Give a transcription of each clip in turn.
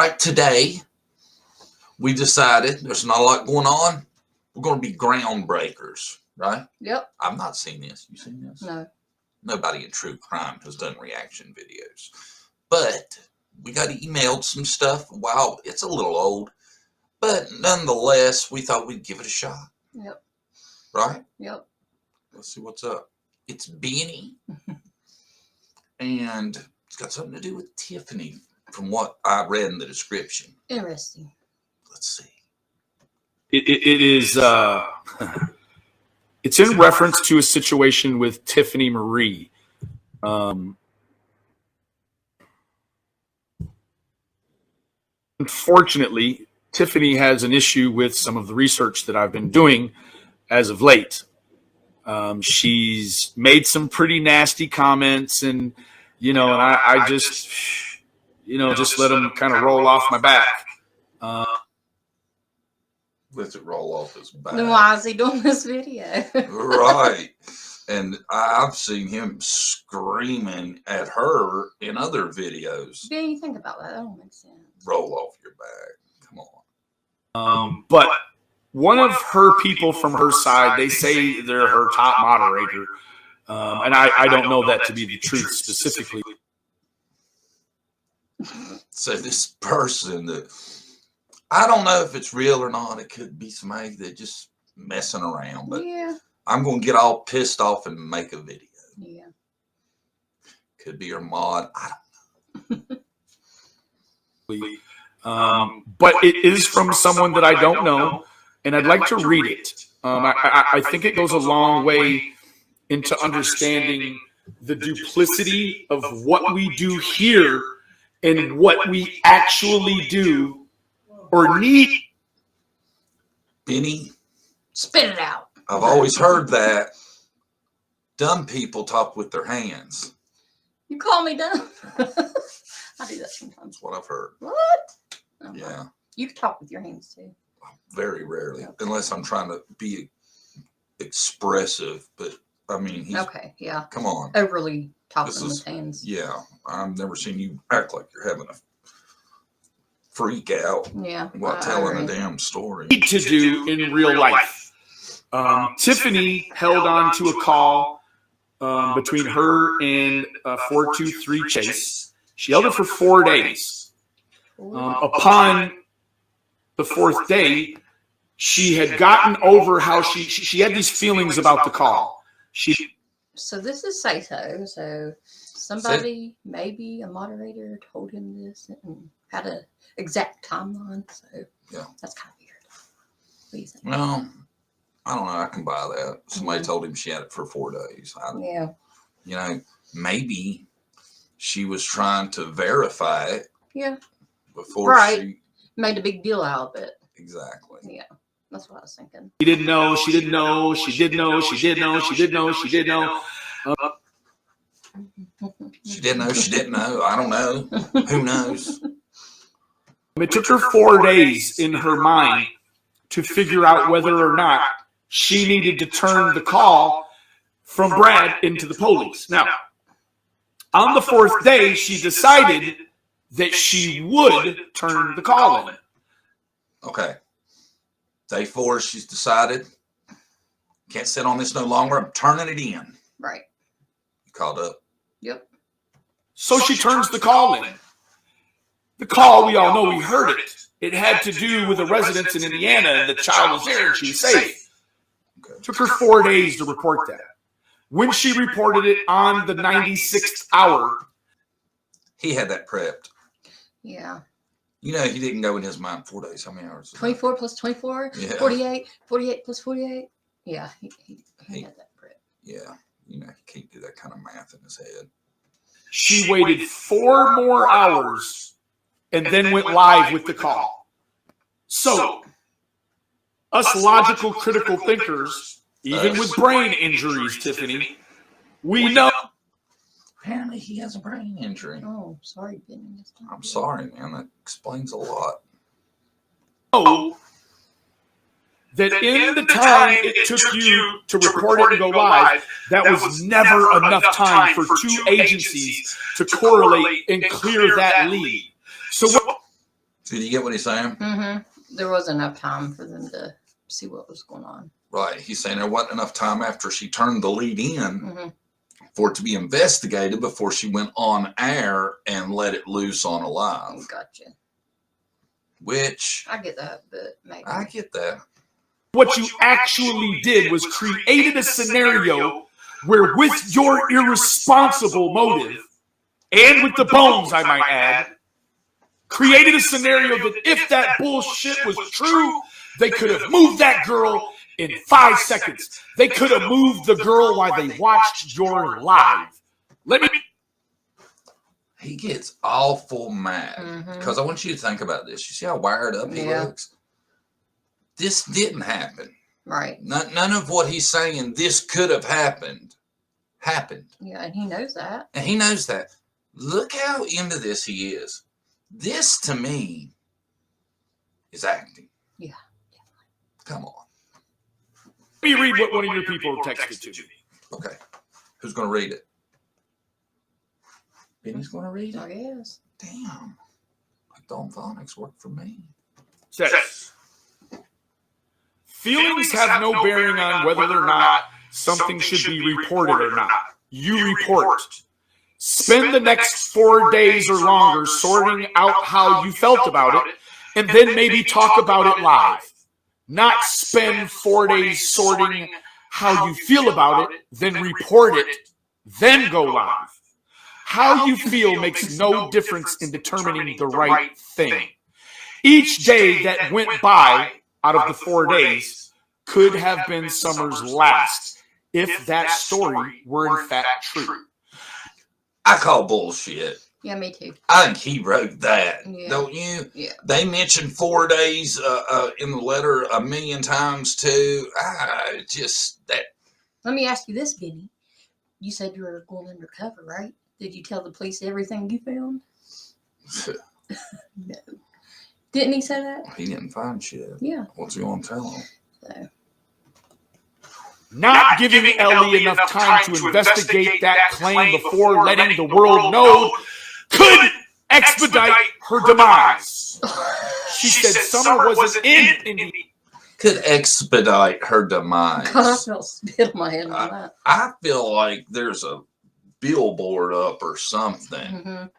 right, today we decided there's not a lot going on. We're going to be groundbreakers, right? Yep. I've not seen this. You seen this? No. Nobody in True Crime has done reaction videos. But we got emailed some stuff. Wow, it's a little old. But nonetheless, we thought we'd give it a shot. Yep. Right? Yep. Let's see what's up. It's Benny. And it's got something to do with Tiffany from what I read in the description. Interesting. Let's see. It is it's in reference to a situation with Tiffany Marie. Unfortunately, Tiffany has an issue with some of the research that I've been doing as of late. She's made some pretty nasty comments, and and I just just let them kind of roll off my back. Let it roll off his back. Then why is he doing this video? Right. And I've seen him screaming at her in other videos. Yeah, you think about that. That don't make sense. Roll off your back. Come on. But one of her people from her side, they say they're her top moderator. And I don't know that to be the truth specifically. So this person that, I don't know if it's real or not. It could be somebody that just messing around. But Yeah. I'm going to get all pissed off and make a video. Yeah. Could be her mod. I don't know. But it is from someone that I don't know, and I'd like to read it. I think it goes a long way into understanding the duplicity of what we do here and what we actually do or need. Benny, spit it out. I've always heard that dumb people talk with their hands. You call me dumb? I do that sometimes. That's what I've heard. What? Oh, Yeah. You can talk with your hands too. Very rarely, unless I'm trying to be expressive. But I mean, he's okay. Yeah. Come on. Overly talking with hands. Yeah, I've never seen you act like you're having a freak out. Yeah. While telling a damn story. Need to do in real life. Tiffany held on to a call between her and 423 Chase. She held it for 4 days. Upon the fourth day, she had gotten over how she had these feelings about the call. So this is Sato. So somebody, maybe a moderator, told him this and had an exact timeline. So yeah, that's kind of weird. What do you think? Well, I don't know. I can buy that. Somebody told him she had it for 4 days. Yeah. Maybe she was trying to verify it. Yeah. Before she made a big deal out of it. Exactly. Yeah. That's what I was thinking. She didn't know. She didn't know. She did know. She did know. She did know. She did know. She didn't know. She didn't know. I don't know. Who knows? It took her 4 days in her mind to figure out whether or not she needed to turn the call from Brad into the police. Now, on the fourth day, she decided that she would turn the call in. Okay. Day 4, she's decided, can't sit on this no longer. I'm turning it in. Right. You called up. Yep. So she turns the call in. The call, we all know, we heard it. It had to do with a residence in Indiana, and the child was there and she was safe. Okay. It took her 4 days to report that. When she reported it on the 96th hour, he had that prepped. Yeah. He didn't go in his mind 4 days. How many hours? 24 plus 24, yeah. 48, 48 plus 48. Yeah, he had that prepped. Yeah, he can't do that kind of math in his head. She waited 4 more hours and then went live with the call. So, us logical, critical thinkers, even with brain injuries, Tiffany, we know. Apparently he has a brain injury. Oh, sorry, Ben. I'm sorry, man. That explains a lot. Oh, that in the time it took you to report it and go live, that was never enough time for 2 agencies to correlate and clear that lead. So Did you get what he's saying? Mm-hmm. There wasn't enough time for them to see what was going on. Right. He's saying there wasn't enough time after she turned the lead in for it to be investigated before she went on air and let it loose on a live. Gotcha. Which I get that, but maybe. I get that. What you actually did was created a scenario where, with your irresponsible motive, and with the bones, I might add, created a scenario that if that bullshit was true, they could have moved that girl in 5 seconds. They could have moved the girl while they watched your live. He gets awful mad because I want you to think about this. You see how wired up he looks? This didn't happen. Right. None of what he's saying, this could have happened. Yeah, and he knows that. And he knows that. Look how into this he is. This, to me, is acting. Yeah. Come on. Let me read what one of your people texted to me. Okay. Who's going to read it? Benny's going to read it? I guess. Damn. Dawn Phonics worked for me. Says, feelings have no bearing on whether or not something should be reported or not. You report. Spend the next 4 days or longer sorting out how you felt about it, and then maybe talk about it live. Not spend 4 days sorting how you feel about it, then report it, then go live. How you feel makes no difference in determining the right thing. Each day that went by out of the 4 days could have been Summer's last if that story were in fact true. I call bullshit. Yeah, me too. I think he wrote that, don't you? Yeah. They mentioned 4 days in the letter 1,000,000 times too. Just that. Let me ask you this, Benny. You said you were going undercover, right? Did you tell the police everything you found? No. Didn't he say that? He didn't find shit. Yeah. What's he going to tell him? So. Not giving Ellie enough time to investigate that claim before letting the world know could expedite her demise. She said Summer wasn't in the... Could expedite her demise. God, I felt spit on my head on that. I feel like there's a billboard up or something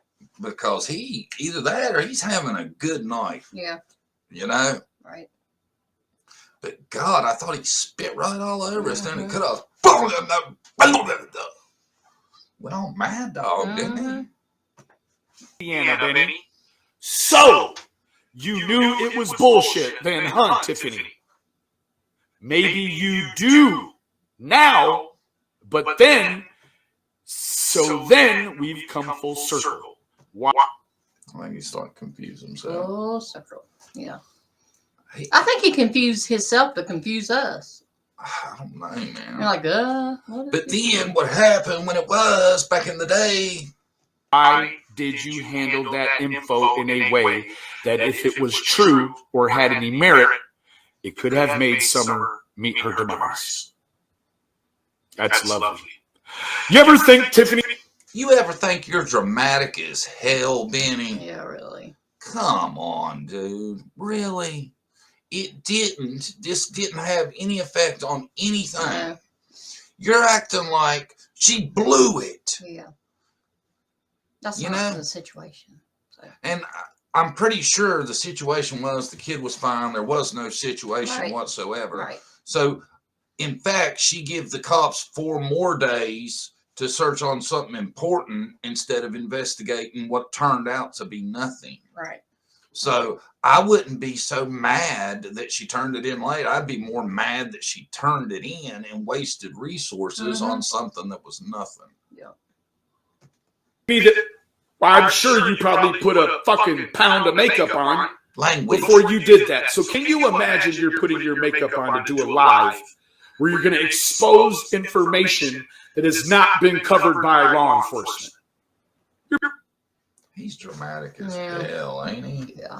because he either that or he's having a good night. Yeah. You know? Right. But God, I thought he spit right all over us. Then he could have went on Mad Dog, didn't he? Benny. So, you knew it was bullshit then, huh, Tiffany? Maybe you do now, but then, so then we've come full circle. Why? I think he's starting to confuse himself. Full circle. Yeah. I think he confused himself to confuse us. I don't know, man. You're like, But then what happened when it was back in the day? Why did you handle that info in a way that if it was true or had any merit, it could have made Summer meet her demise? That's lovely. You ever think, Tiffany? You ever think you're dramatic as hell, Benny? Yeah, really. Come on, dude. Really? This didn't have any effect on anything. Yeah. You're acting like she blew it. Yeah. That's not the situation. So. And I'm pretty sure the situation was the kid was fine. There was no situation whatsoever. Right. So, in fact, she gave the cops 4 more days to search on something important instead of investigating what turned out to be nothing. Right. So I wouldn't be so mad that she turned it in late. I'd be more mad that she turned it in and wasted resources on something that was nothing. Yeah. I'm sure you probably put a fucking pound of makeup on language before you did that. So can you imagine you're putting your makeup on to do a live where you're going to expose information that has not been covered by law enforcement? He's dramatic as hell, ain't he? Yeah.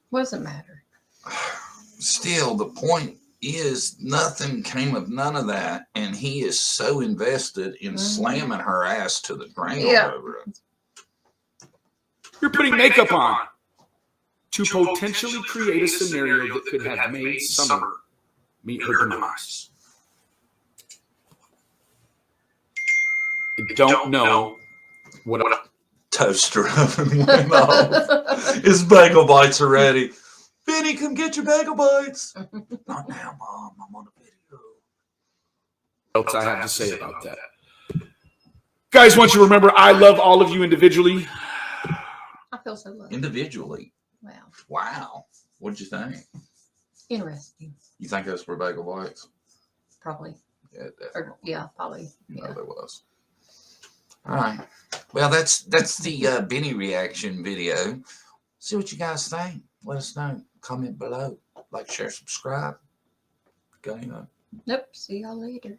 What does it matter? Still, the point is nothing came of none of that, and he is so invested in slamming her ass to the ground over it. You're putting makeup on. to potentially create a scenario that could have made Summer meet her demise. I don't know what a Toaster oven went off. His bagel bites are ready. Benny, come get your bagel bites. Not now, Mom. I'm on a video. else I have to say about that. Guys, once you remember, I love all of you individually. I feel so loved. Individually. Wow. Wow. What'd you think? Interesting. You think those were bagel bites? Probably. Yeah, definitely. Or, yeah, probably. No, Yeah. there was. All right. Well, that's the Benny reaction video. See what you guys think. Let us know. Comment below. Like, share, subscribe. Okay. Nope. See y'all later.